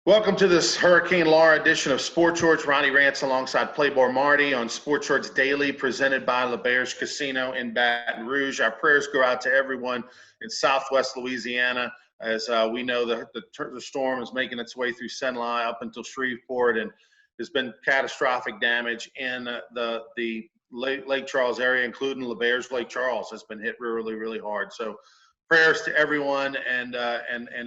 Welcome to this Hurricane Laura edition of Sports Shorts. Ronnie Rance alongside Playboy Marty on Sports Shorts Daily, presented by LeBear's Casino in Baton Rouge. Our prayers go out to everyone in Southwest Louisiana, as we know the storm is making its way through Senli up until Shreveport, and there's been catastrophic damage in the Lake Charles area, including LeBear's Lake Charles has been hit really, really hard. So prayers to everyone, and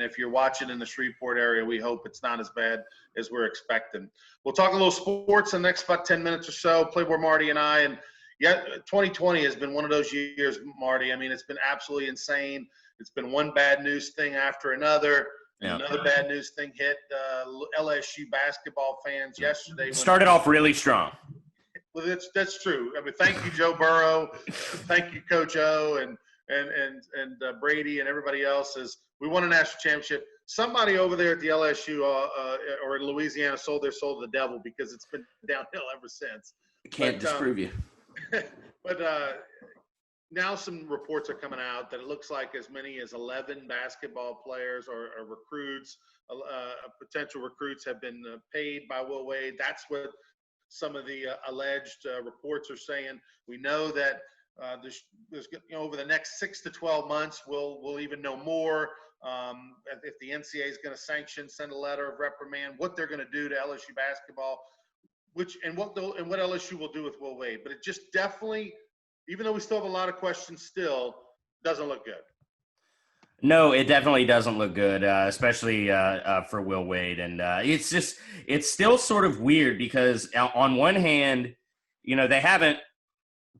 if you're watching in the Shreveport area, we hope it's not as bad as we're expecting. We'll talk a little sports in the next about 10 minutes or so. Playboy Marty and I, and yeah, 2020 has been one of those years, Marty. I mean, it's been absolutely insane. It's been one bad news thing after another. And another bad news thing hit LSU basketball fans yesterday. Started off really strong. Well, that's true. I mean, thank you, Joe Burrow. Thank you, Coach O, and Brady and everybody else. Is we won a national championship. Somebody over there at the LSU or in Louisiana sold their soul to the devil, because it's been downhill ever since. Can't disprove you. But now some reports are coming out that it looks like as many as 11 basketball players or recruits, potential recruits, have been paid by Will Wade. That's what some of the alleged reports are saying. We know that there's over the next 6 to 12 months, we'll even know more. If the NCAA is going to send a letter of reprimand, what they're going to do to LSU basketball, what LSU will do with Will Wade. But it just definitely, even though we still have a lot of questions, still doesn't look good. No, it definitely doesn't look good, especially for Will Wade. And it's still sort of weird because on one hand, they haven't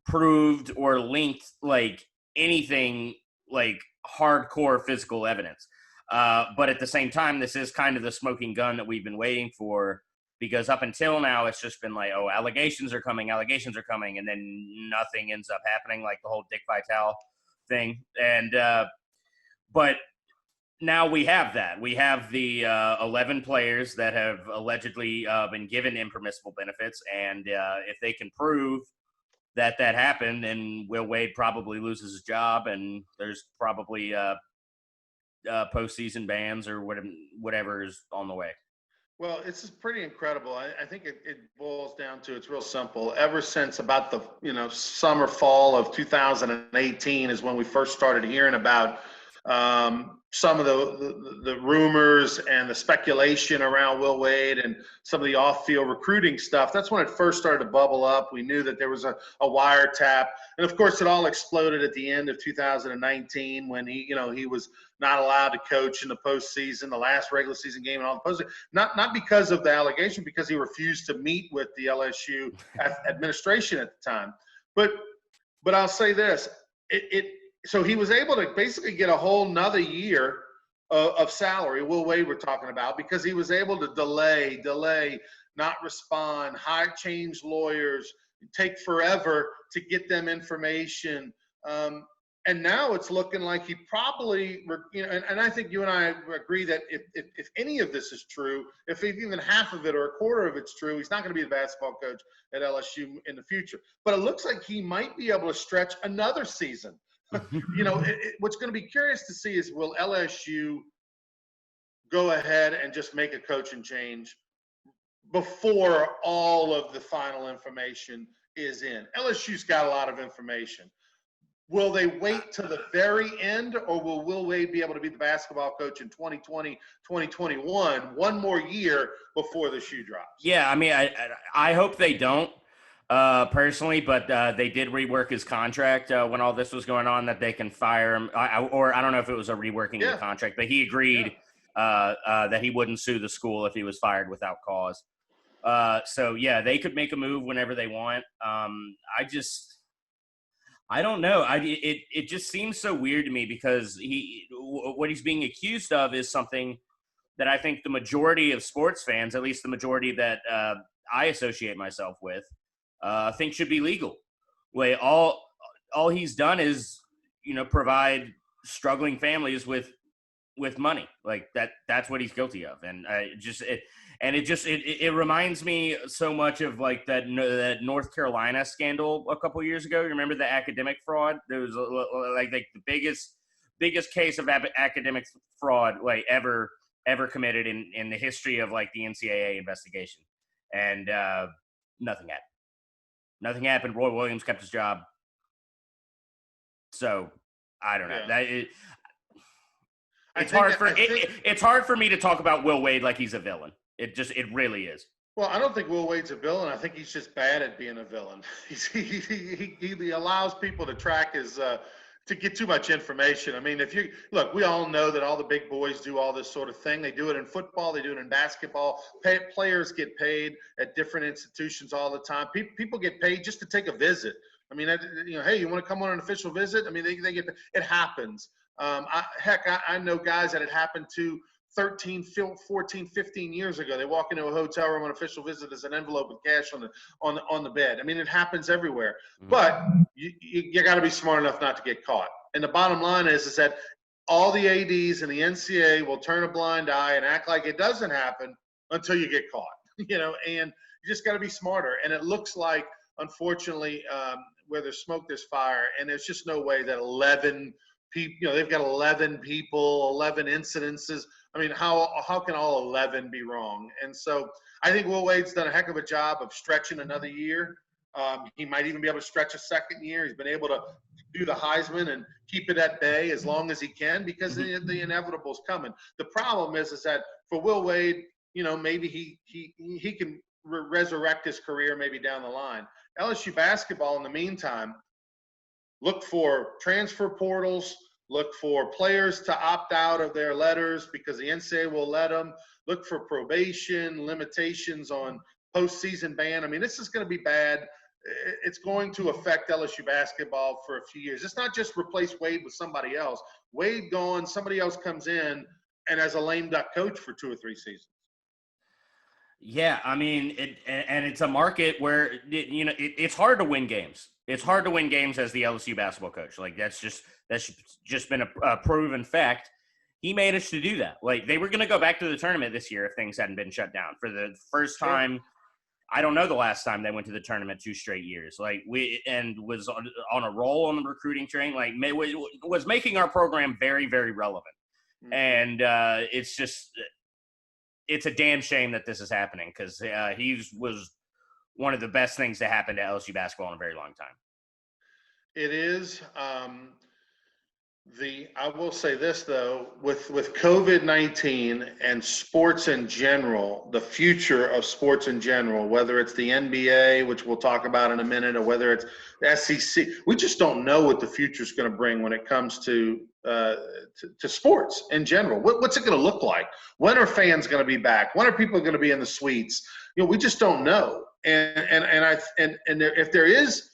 proved or linked like anything like hardcore physical evidence. But at the same time, this is kind of the smoking gun that we've been waiting for, because up until now, it's just been like, oh, allegations are coming, and then nothing ends up happening, like the whole Dick Vitale thing. And but now we have that. We have the 11 players that have allegedly been given impermissible benefits, and if they can prove that happened, then Will Wade probably loses his job, and there's probably postseason bans or whatever is on the way. Well, it's pretty incredible. I think it boils down to, it's real simple. Ever since about the summer, fall of 2018 is when we first started hearing about some of the rumors and the speculation around Will Wade and some of the off-field recruiting stuff. That's when it first started to bubble up. We knew that there was a wiretap, and of course, it all exploded at the end of 2019 when he was not allowed to coach in the postseason, the last regular season game, and all the postseason. Not because of the allegation, because he refused to meet with the LSU administration at the time. But I'll say this: so he was able to basically get a whole nother year of salary, Will Wade we're talking about, because he was able to delay, not respond, change lawyers, take forever to get them information. And now it's looking like he probably, and I think you and I agree that if any of this is true, if even half of it or a quarter of it's true, he's not going to be the basketball coach at LSU in the future. But it looks like he might be able to stretch another season. What's going to be curious to see is, will LSU go ahead and just make a coaching change before all of the final information is in? LSU's got a lot of information. Will they wait to the very end, or will Will Wade be able to be the basketball coach in 2020, 2021, one more year before the shoe drops? Yeah, I mean, I hope they don't. Personally, but they did rework his contract when all this was going on, that they can fire him, or I don't know if it was a reworking of the contract, but he agreed that he wouldn't sue the school if he was fired without cause. So yeah, they could make a move whenever they want. I don't know. It just seems so weird to me, because what he's being accused of is something that I think the majority of sports fans, at least the majority that I associate myself with, think should be legal. Like all he's done is, provide struggling families with money. Like that's what he's guilty of. And it reminds me so much of like that North Carolina scandal a couple years ago. You remember the academic fraud? There was like the biggest case of academic fraud like ever ever committed in the history of like the NCAA investigation, and nothing happened. Nothing happened. Roy Williams kept his job. So I don't know. Yeah. It's hard for it's hard for me to talk about Will Wade like he's a villain. It really is. Well, I don't think Will Wade's a villain. I think he's just bad at being a villain. He allows people to track his to get too much information. I mean, if you look, we all know that all the big boys do all this sort of thing. They do it in football. They do it in basketball. Players get paid at different institutions all the time. People get paid just to take a visit. I mean, hey, you want to come on an official visit? I mean, they get it happens. I know guys that it happened to 13, 14, 15 years ago. They walk into a hotel room on official visit. There's an envelope with cash on the bed. I mean, it happens everywhere. Mm-hmm. But you got to be smart enough not to get caught. And the bottom line is that all the ADs and the NCAA will turn a blind eye and act like it doesn't happen until you get caught. And you just got to be smarter. And it looks like, unfortunately, where there's smoke, there's fire. And there's just no way that 11 people, they've got 11 people, 11 incidences. I mean, how can all 11 be wrong? And so I think Will Wade's done a heck of a job of stretching another year. He might even be able to stretch a second year. He's been able to do the Heisman and keep it at bay as long as he can because the inevitable is coming. The problem is that for Will Wade, maybe he can resurrect his career maybe down the line. LSU basketball, in the meantime, look for transfer portals. Look for players to opt out of their letters because the NCAA will let them. Look for probation, limitations on postseason ban. I mean, this is going to be bad. It's going to affect LSU basketball for a few years. It's not just replace Wade with somebody else. Wade gone, somebody else comes in and as a lame duck coach for 2 or 3 seasons. Yeah, I mean, it's a market where it's hard to win games. It's hard to win games as the LSU basketball coach. Like that's just been a proven fact. He managed to do that. Like they were going to go back to the tournament this year if things hadn't been shut down for the first time. I don't know the last time they went to the tournament 2 straight years. Like was on a roll on the recruiting train. Like was making our program very, very relevant. Mm-hmm. And it's a damn shame that this is happening because he was one of the best things to happen to LSU basketball in a very long time. It is. I will say this though, with COVID-19 and sports in general, the future of sports in general, whether it's the NBA, which we'll talk about in a minute, or whether it's the SEC, we just don't know what the future is going to bring when it comes to sports in general. What's it going to look like? When are fans going to be back? When are people going to be in the suites? We just don't know. And if there is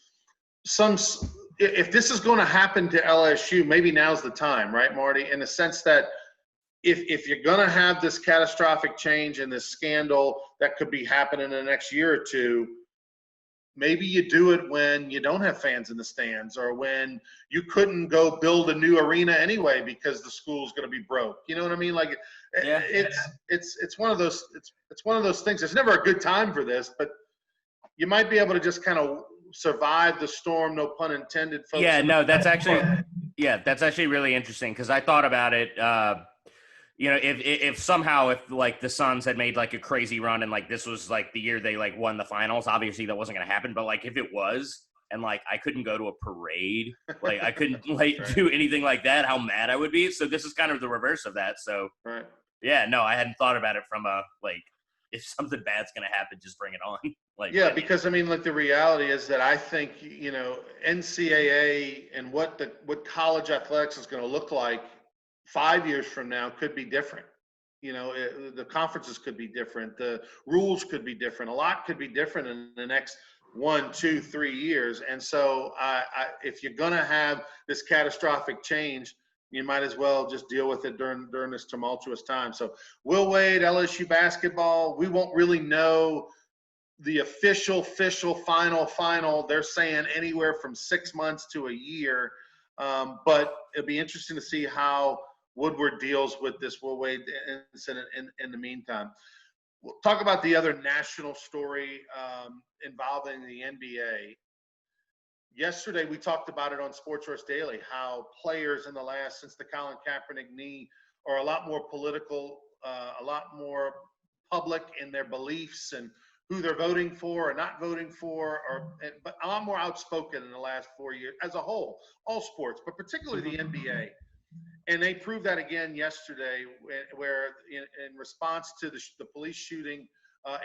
if this is going to happen to LSU, maybe now's the time, right, Marty? In the sense that if you're going to have this catastrophic change and this scandal that could be happening in the next year or two, maybe you do it when you don't have fans in the stands or when you couldn't go build a new arena anyway because the school's going to be broke. You know what I mean? Like it's one of those it's one of those things. There's never a good time for this, but you might be able to just kind of survive the storm, no pun intended, folks. Yeah, no, that's actually really interesting because I thought about it. If somehow like the Suns had made like a crazy run and like this was like the year they like won the finals, obviously that wasn't going to happen. But like if it was, and like I couldn't go to a parade, like I couldn't like right. do anything like that, how mad I would be. So this is kind of the reverse of that. So right. Yeah, no, I hadn't thought about it from a like if something bad's going to happen, just bring it on. Like, yeah, because I mean, like the reality is that I think, NCAA and what college athletics is going to look like 5 years from now could be different. The conferences could be different. The rules could be different. A lot could be different in the next 1, 2, 3 years. And so if you're going to have this catastrophic change, you might as well just deal with it during this tumultuous time. So Will Wade, LSU basketball, we won't really know the official final. They're saying anywhere from 6 months to a year. But it'll be interesting to see how Woodward deals with this Will Wade incident in the meantime. We'll talk about the other national story involving the NBA. Yesterday, we talked about it on Sports Source Daily, how players since the Colin Kaepernick knee, are a lot more political a lot more public in their beliefs and who they're voting for or not voting for, but a lot more outspoken in the last 4 years as a whole, all sports, but particularly the NBA. And they proved that again yesterday, where in response to the police shooting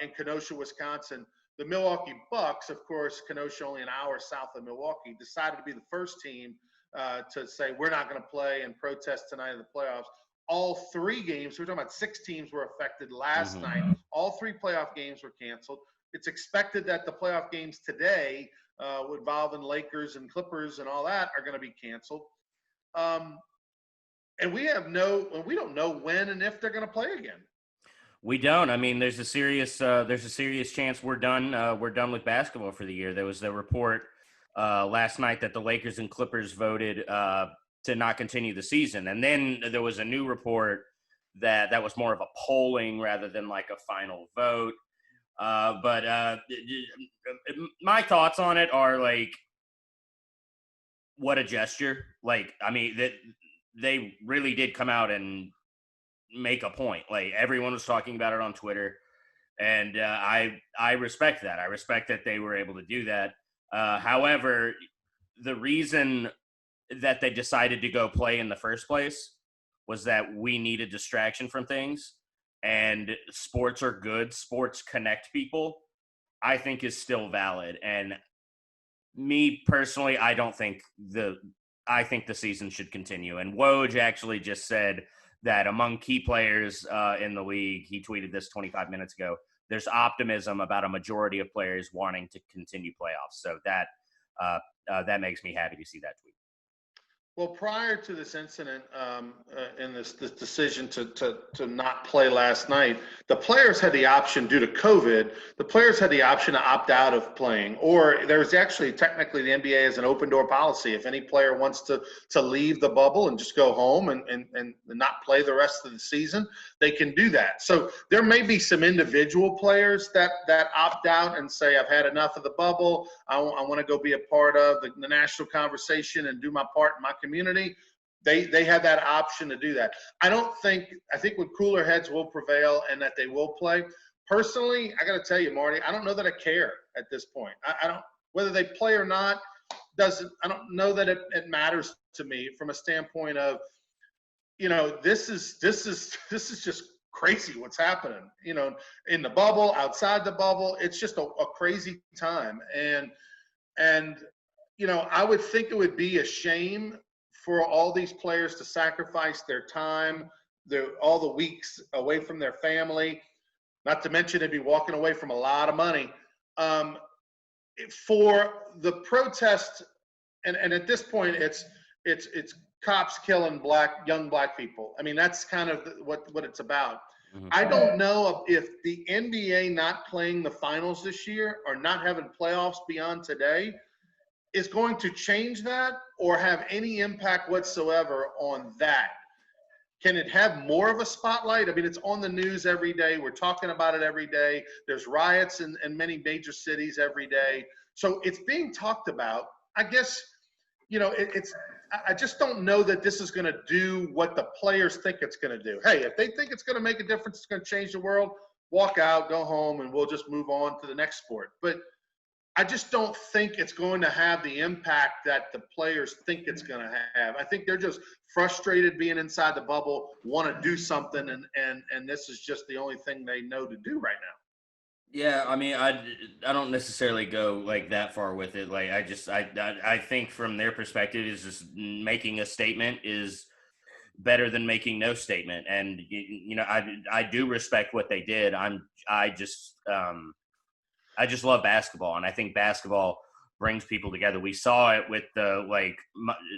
in Kenosha, Wisconsin, the Milwaukee Bucks, of course, Kenosha only an hour south of Milwaukee, decided to be the first team to say, we're not going to play and protest tonight in the playoffs. All 3 games, we're talking about 6 teams were affected last night. All 3 playoff games were canceled. It's expected that the playoff games today, involving Lakers and Clippers and all that, are going to be canceled. And we don't know when and if they're going to play again. We don't. I mean, there's a serious chance we're done with basketball for the year. There was a report last night that the Lakers and Clippers voted to not continue the season, and then there was a new report that was more of a polling rather than like a final vote. But my thoughts on it are like, what a gesture! Like, I mean, that they really did come out and make a point. Like, everyone was talking about it on Twitter, and I respect that. I respect that they were able to do that. However, the reason that they decided to go play in the first place was that we need a distraction from things, and sports are good. Sports connect people, I think, is still valid. And me personally, I think the season should continue. And Woj actually just said that among key players in the league, he tweeted this 25 minutes ago, there's optimism about a majority of players wanting to continue playoffs. So that makes me happy to see that tweet. Well, prior to this incident and this decision to not play last night, the players had the option, due to COVID, the players had the option to opt out of playing. Or there's actually, technically, the NBA has an open door policy. If any player wants to leave the bubble and just go home and not play the rest of the season, they can do that. So there may be some individual players that opt out and say, I've had enough of the bubble. I want to go be a part of the national conversation and do my part in my community. They have that option to do that. I think with cooler heads will prevail and that they will play. Personally, I got to tell you, Marty, I don't know that I care at this point. I don't, whether they play or not, I don't know that it matters to me from a standpoint of, this is just crazy what's happening, in the bubble, outside the bubble. It's just a crazy time. And I would think it would be a shame for all these players to sacrifice their time, all the weeks away from their family, not to mention they'd be walking away from a lot of money, for the protest. And at this point, it's cops killing young black people. I mean, that's kind of what it's about. Mm-hmm. I don't know if the NBA not playing the finals this year or not having playoffs beyond today is going to change that or have any impact whatsoever on that. Can it have more of a spotlight? I mean, it's on the news every day. We're talking about it every day. There's riots in many major cities every day. So it's being talked about. I guess, I just don't know that this is going to do what the players think it's going to do. Hey, if they think it's going to make a difference, it's going to change the world, walk out, go home, and we'll just move on to the next sport. But I just don't think it's going to have the impact that the players think it's going to have. I think they're just frustrated being inside the bubble, want to do something, and this is just the only thing they know to do right now. Yeah, I mean, I don't necessarily go like that far with it. Like, I think from their perspective, is just making a statement is better than making no statement. And I do respect what they did. I just love basketball, and I think basketball brings people together. We saw it with the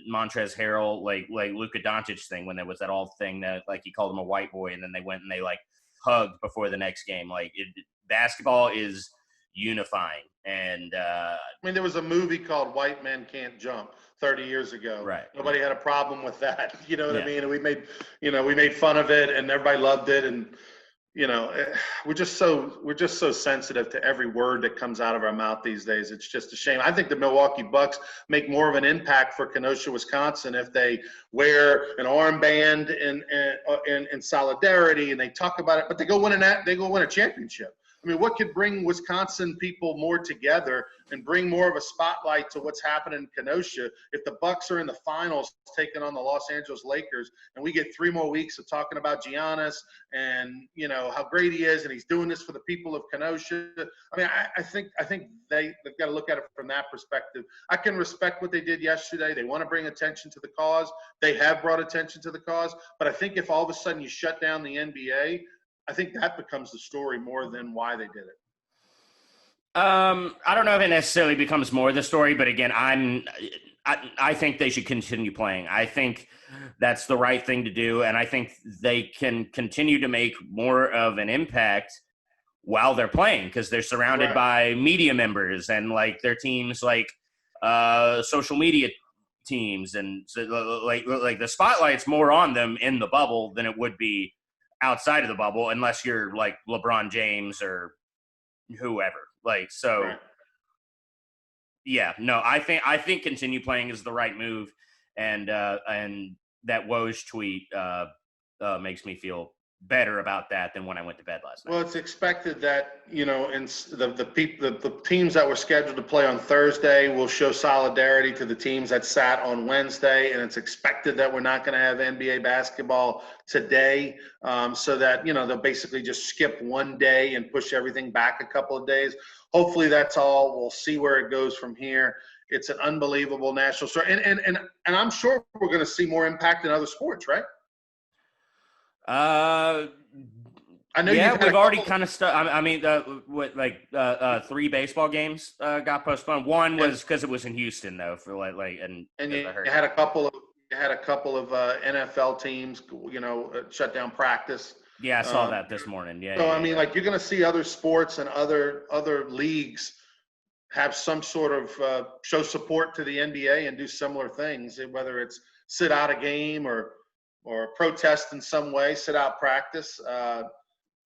Montrezl Harrell, like Luka Doncic thing, when there was that all thing that he called him a white boy, and then they went and they hugged before the next game. Basketball is unifying, and I mean, there was a movie called White Men Can't Jump 30 years ago. Right. Nobody had a problem with that. You know what I mean? And we made fun of it, and everybody loved it, and you know, we're just so sensitive to every word that comes out of our mouth these days. It's just a shame. I think the Milwaukee Bucks make more of an impact for Kenosha, Wisconsin, if they wear an armband in solidarity and they talk about it, but they go win a championship. I mean, what could bring Wisconsin people more together and bring more of a spotlight to what's happening in Kenosha if the Bucks are in the finals taking on the Los Angeles Lakers, and we get 3 more weeks of talking about Giannis and, you know, how great he is and he's doing this for the people of Kenosha. I mean, I think they've got to look at it from that perspective. I can respect what they did yesterday. They want to bring attention to the cause. They have brought attention to the cause. But I think if all of a sudden you shut down the NBA, I think that becomes the story more than why they did it. I don't know if it necessarily becomes more the story, but again, I think they should continue playing. I think that's the right thing to do, and I think they can continue to make more of an impact while they're playing because they're surrounded by media members and like their teams, like social media teams, and so, like the spotlight's more on them in the bubble than it would be outside of the bubble, unless you're like LeBron James or whoever. Like, so, yeah, no, I think continue playing is the right move, and that Woj tweet makes me feel better about that than when I went to bed last night. Well, it's expected that, you know, in the teams that were scheduled to play on Thursday will show solidarity to the teams that sat on Wednesday, and it's expected that we're not going to have NBA basketball today, so that, you know, they'll basically just skip one day and push everything back a couple of days. Hopefully that's all. We'll see where it goes from here. It's an unbelievable national story, and I'm sure we're going to see more impact in other sports, right? I know. Yeah, we've already kind of I mean, 3 baseball games got postponed. One was because it was in Houston, though, for and you had a couple of NFL teams, you know, shut down practice. Yeah, I saw that this morning. Yeah. So I mean, like, you're going to see other sports and other leagues have some sort of show support to the NBA and do similar things, whether it's sit out a game or protest in some way, sit out practice.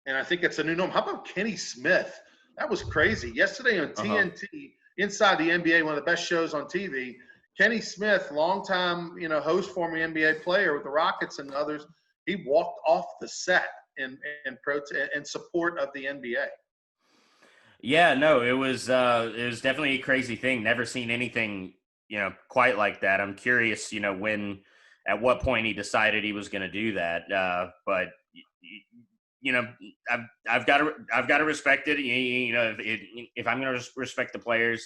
And I think it's a new norm. How about Kenny Smith? That was crazy. Yesterday on TNT, Inside the NBA, one of the best shows on TV, Kenny Smith, longtime, you know, host, former NBA player with the Rockets and others, he walked off the set in support of the NBA. Yeah, no, it was definitely a crazy thing. Never seen anything, you know, quite like that. I'm curious, you know, at what point he decided he was going to do that. But you know, I've got to respect it. You know, if I'm going to respect the players,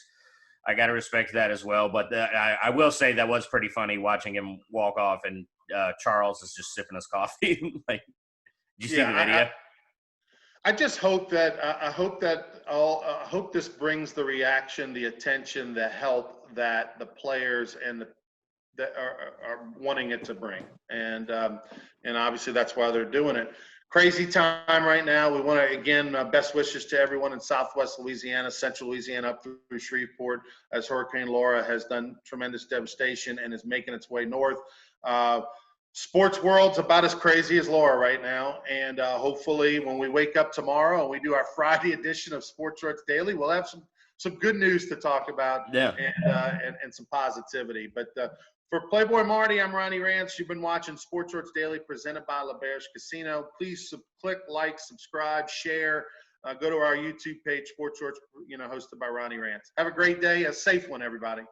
I got to respect that as well. But I will say that was pretty funny watching him walk off, and Charles is just sipping his coffee. Like, did you see the video? I just hope that I hope this brings the reaction, the attention, the help that the players and that are wanting it to bring, and obviously that's why they're doing it. Crazy time right now. We want to, again, best wishes to everyone in Southwest Louisiana, Central Louisiana, up through Shreveport, as Hurricane Laura has done tremendous devastation and is making its way north. Sports world's about as crazy as Laura right now, and hopefully when we wake up tomorrow and we do our Friday edition of Sports Shorts Daily, we'll have some good news to talk about, and some positivity. But for Playboy Marty, I'm Ronnie Rance. You've been watching Sports Shorts Daily, presented by LaBerge Casino. Please click, like, subscribe, share. Go to our YouTube page, Sports Shorts, hosted by Ronnie Rance. Have a great day, a safe one, everybody.